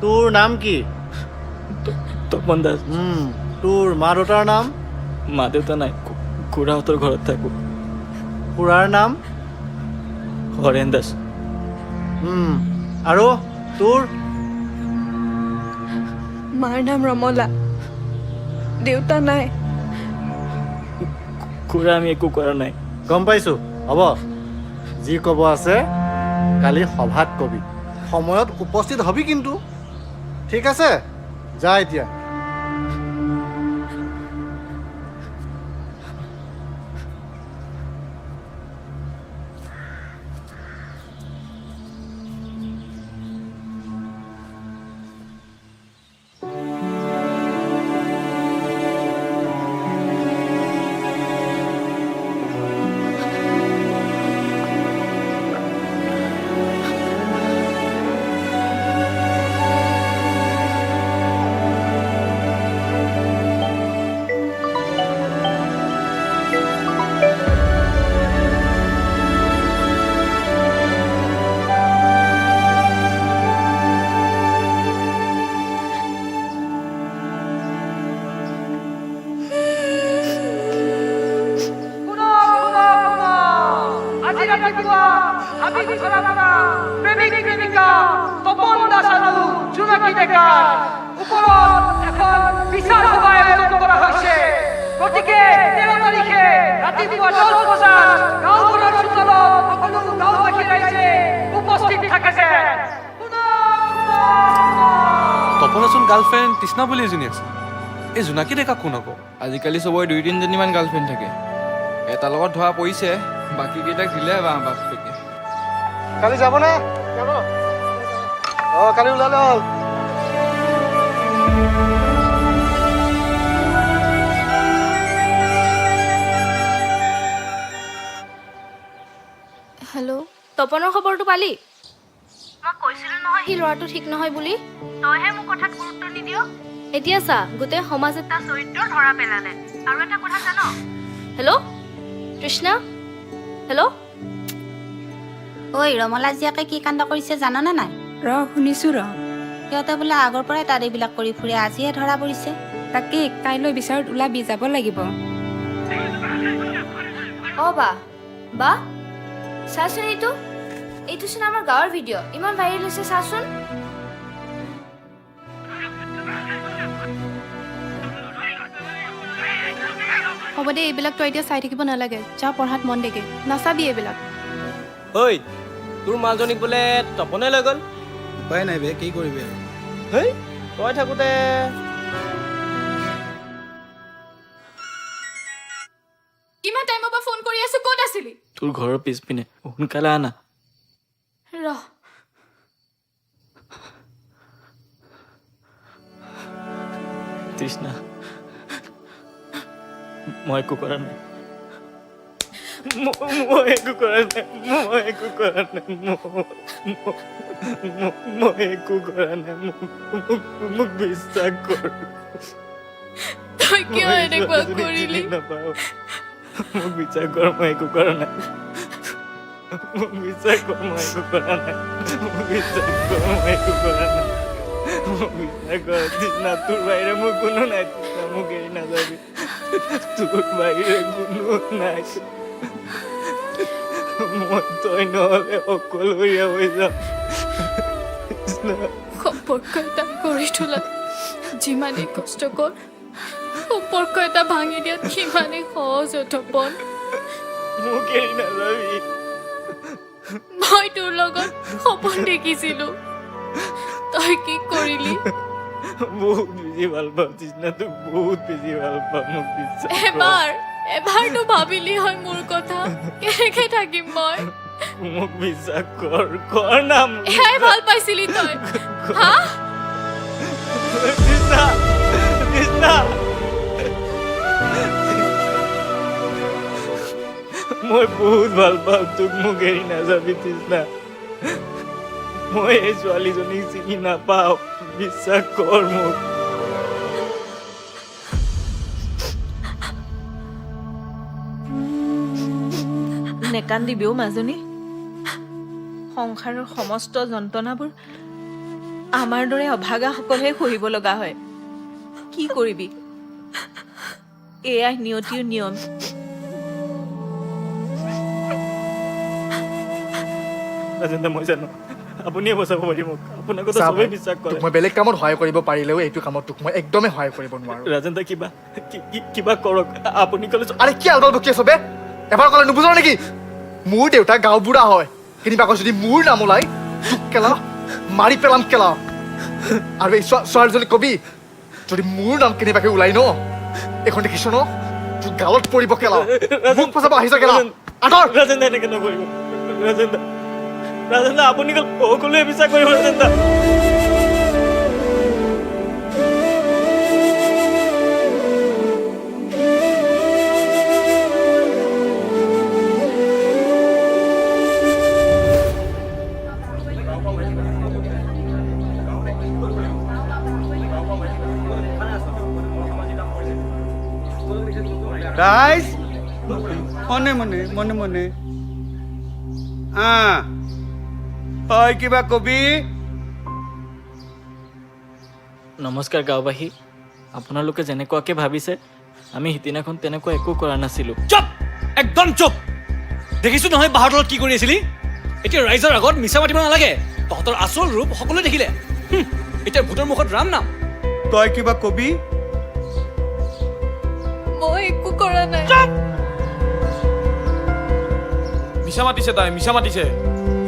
তোৰ নাম কি? তপন দাস। তোৰ মা দেউতাৰ নাম? মা দেউতা নাই, খুৰাহঁতৰ ঘৰত থাকোঁ। খুৰাৰ নাম? হৰেণ দাস। আৰু তোৰ? মাৰ নাম ৰমলা, দেউতা নাই। খুৰা আমি একো কৰা নাই। গম পাইছোঁ, হ'ব। যি ক'ব আছে কালি সভাত কবি, সময়ত উপস্থিত হবি কিন্তু। ঠিক আছে, যা এতিয়া। তপনচোন গাৰ্লফ্ৰেণ্ড তৃষ্ণা বুলি এজনী আছে। এই জোনাকী ডেকা কোন আকৌ? আজিকালি চবৰে 2-3জনীমান গাৰ্লফ্ৰেণ্ড থাকে। এটাৰ লগত ধৰা পৰিছে, বাকী কেইটাক দিলে বাপেকে। কালি যাবনে? কালি ওলালে হ'ল। হেল্ল', তপনৰ খবৰটো পালি? মই কৈছিলো নহয় সি ল'ৰাটো ঠিক নহয় বুলি। তইহে মোক কথাত গুৰুত্ব নিদিয়। এতিয়া চা, গোটেই সমাজ এটা চৰিত্ৰ ধৰা পেলালে। আৰু এটা কথা জান? হেল্ল' তৃষ্ণা, হেল্ল'। ঐ, ৰমলা জীয়াকে কি কাণ্ড কৰিছে জাননে নাই? শুনিছো সিহঁতে বোলে আগৰ পৰাই তাত এইবিলাক কৰি ফুৰে, আজিহে ধৰা পৰিছে। তাকে কাইলৈ বিচাৰত ওলাবি, যাব লাগিব। বা চাচোন, এইটোচোন আমাৰ গাঁৱৰ ভিডিঅ', ইমান ভাইৰেল হৈছে চাচোন। হ'ব দে, এইবিলাক তই এতিয়া চাই থাকিব নালাগে। যা পঢ়াত মন দেগে, নাচাবি এইবিলাক। ঐ, তোৰ মালজনীক বোলে তপনে লৈ গ'ল। উপায় নাই বে, কি কৰিবি আৰু। হেই, তই থাকোঁতে কিমান টাইমৰ পৰা ফোন কৰি আছো, ক'ত আছিলি? তোৰ ঘৰৰ পিছপিনে, সোনকালে আনা। তৃষ্ণা, মই একো কৰা নাই। মই একো কৰা নাই। মোক বিশ্বাস কৰ। তই কিয় এনেকুৱা কৰিলি? মোক বিশ্বাস কৰ, মই একো কৰা নাই। মোক বিশ্বাস কৰ, মই একো কৰা নাই। তৃষ্ণা, তোৰ বাহিৰে মোৰ কোনো নাই। তৃষ্ণা, মোক এৰি নাযাবি। তোৰ বাহিৰে কোনো নাই। মই তই নহ'লে অকলশৰীয়া হৈ যাম। সম্পৰ্ক এটা গঢ়ি তোলাত যিমানেই কষ্ট কৰ, সম্পৰ্ক এটা ভাঙি দিয়াত সিমানেই সহজ তপন। মোক এৰি নাযাবি। মই তোৰ লগত সপোন দেখিছিলো, তই কি কৰিলি? বহুত বেছি ভাল পাওঁ তৃষ্ণা, তোক বহুত বেছি ভাল পাওঁ। মোক বিশ্বাস এবাৰতো ভাবিলি হয় মোৰ কথা, কেনেকে থাকিম মই? মোক বিশ্বাস কৰ নাম। এয়াই ভাল পাইছিলি তই, হা? তৃষ্ণা, মই বহুত ভাল পাওঁ তোক, মোক এৰি নাযাবি তৃষ্ণা। মই এই ছোৱালীজনীক চিনি নাপাওঁ, বিশ্বাস কৰ মোক। নেকান্দিবিও মাজনী, সংসাৰৰ সমস্ত যন্ত্ৰণাবোৰ আমাৰ দৰে অভাগাসকলেহে সহিব লগা হয়। কি কৰিবি, এয়াই নিয়তিৰ নিয়ম। ৰাজেন দা মই জানো আপুনিয়ে বচাব পাৰিব মোক, আপোনাৰ কথা চা চবেই ভাই, বিশ্বাস কৰে। তোক মই বেলেগ কামত সহায় কৰিব পাৰিলেও এইটো কামত তোক মই একদমেই সহায় কৰিব নোৱাৰো। ৰাজেন দা কিবা কৰক, আপুনি ক'লে আৰে কি আলবাল বকি আছ বে? এবাৰ ক'লে নুবুজ নেকি? মোৰ দেউতা গাঁওবুঢ়া হয়, কেনিবা আকৌ যদি মোৰ নাম ওলাই তোক কেলা মাৰি পেলাম কেলা। আৰু এই ছোৱালীজনী কবি যদি মোৰ নাম কেনিবাকে ওলাই ন, এইখন দেখিছ ন তোৰ গালত পৰিব কেলা। মোক ফচাব আহিছ কেলা, আঁতৰ। ৰাজেন দা এনেকে নকৰিব। ৰাজেন দা আপুনি সকলোৱে বিশ্বাস কৰিব। ৰাজেন দা ৰাইজ মনে মনে মনে মনে হয় কিবা কবি? নমস্কাৰ গাঁওবাসী, আপোনালোকে যেনেকুৱাকে ভাবিছে আমি সিদিনাখন তেনেকুৱা একো কৰা নাছিলোঁ। চুপ, একদম চুপ। দেখিছো নহয় বাহঁৰ তলত কি কৰি আছিলি। এতিয়া ৰাইজৰ আগত মিছা মাতিব নালাগে। তহঁতৰ আচল ৰূপ সকলোৱে দেখিলে। এতিয়া ভূতৰ মুখত ৰাম নাম। তই কিবা কবি? মই একো কৰা নাই। মিছা মাতিছে, তাই মিছা মাতিছে।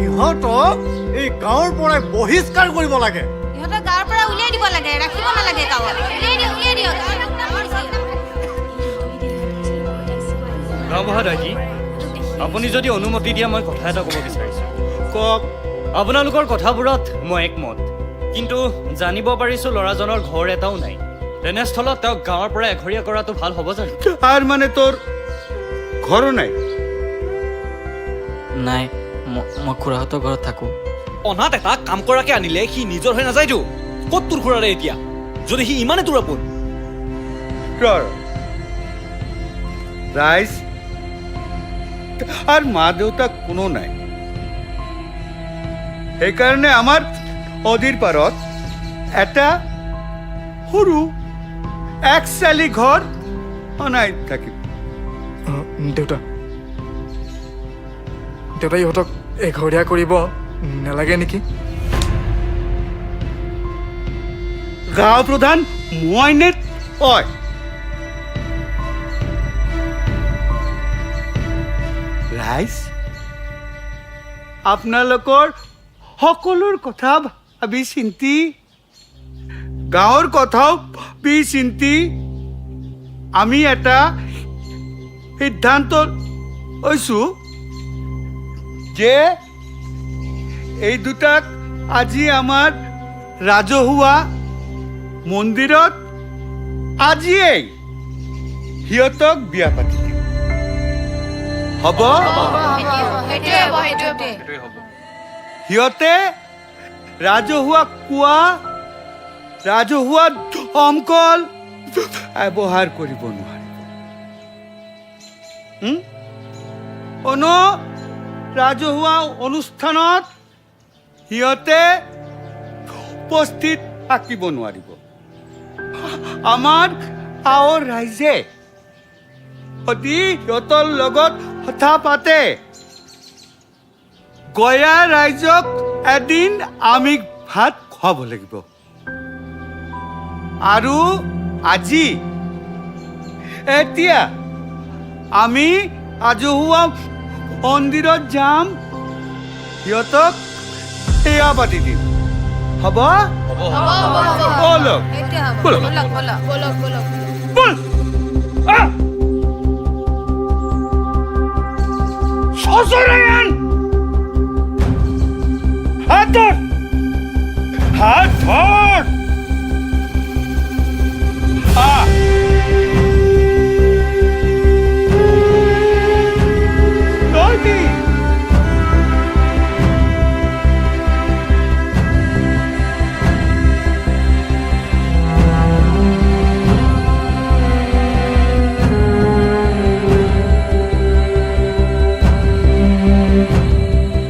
ইহঁতক এই গাঁৱৰ পৰাই বহিষ্কাৰ কৰিব লাগে। ইহঁতক গাঁৱৰ পৰা উলিয়াই দিব লাগে, ৰাখিব নালাগে গাঁৱত। উলিয়াই দিয়ক, উলিয়াই দিয়ক। গাঁওবুঢ়া দাইটি, আপুনি যদি অনুমতি দিয়ে মই কথা এটা ক'ব বিচাৰিছোঁ। কওক। আপোনালোকৰ কথাবোৰত মই একমত, কিন্তু জানিব পাৰিছোঁ ল'ৰাজনৰ ঘৰ এটাও নাই। তেনেস্থলত তেওঁক গাঁৱৰ পৰা এঘৰীয়া কৰাটো ভাল হ'ব জানো? তাৰ মানে তোৰ ঘৰো নাই? নাই, মই খুৰাহঁতৰ ঘৰত থাকোঁ। অনাথ এটা কাম কৰাকে আনিলে সি নিজৰ হৈ নাযায়তো। ক'ত তোৰ খুৰাৰে এতিয়া, যদি সি ইমানে তোৰ আপোন? ৰাইজ আৰ মা দেউতা কোনো নাই, সেইকাৰণে আমাৰ অধীৰ পাৰত এটা সৰু একচালি ঘৰ অনাই থাকিব। দেউতা দেউতা ইহঁতক এঘৰীয়া কৰিব নালাগে নেকি? গাঁও প্ৰধান মই নে তই? ৰাইজ আপোনালোকৰ সকলোৰ কথা ভাবি চিন্তি, গাঁৱৰ কথাও ভাবি চিন্তি আমি এটা সিদ্ধান্ত লৈছো যে এই দুটাক আজি আমাৰ ৰাজহুৱা মন্দিৰত আজিয়েই সিহঁতক বিয়া পাতি দিম। হ'ব? সিহঁতে ৰাজহুৱা কোৱা, ৰাজহুৱা দমকল ব্যৱহাৰ কৰিব নোৱাৰিব। কোনো ৰাজহুৱা অনুষ্ঠানত সিহঁতে উপস্থিত থাকিব নোৱাৰিব। আমাৰ গাঁৱৰ ৰাইজে যদি সিহঁতৰ লগত কথা পাতে, গয়া ৰাইজক এদিন আমি ভাত খুৱাব লাগিব। আৰু আজি এতিয়া আমি ৰাজহুৱা মন্দিৰত যাম, সিহঁতক সেয়া পাতি দিম। হ'ব? বলক বলক বল। সজরায়ান হাত ধর, হাত ধর।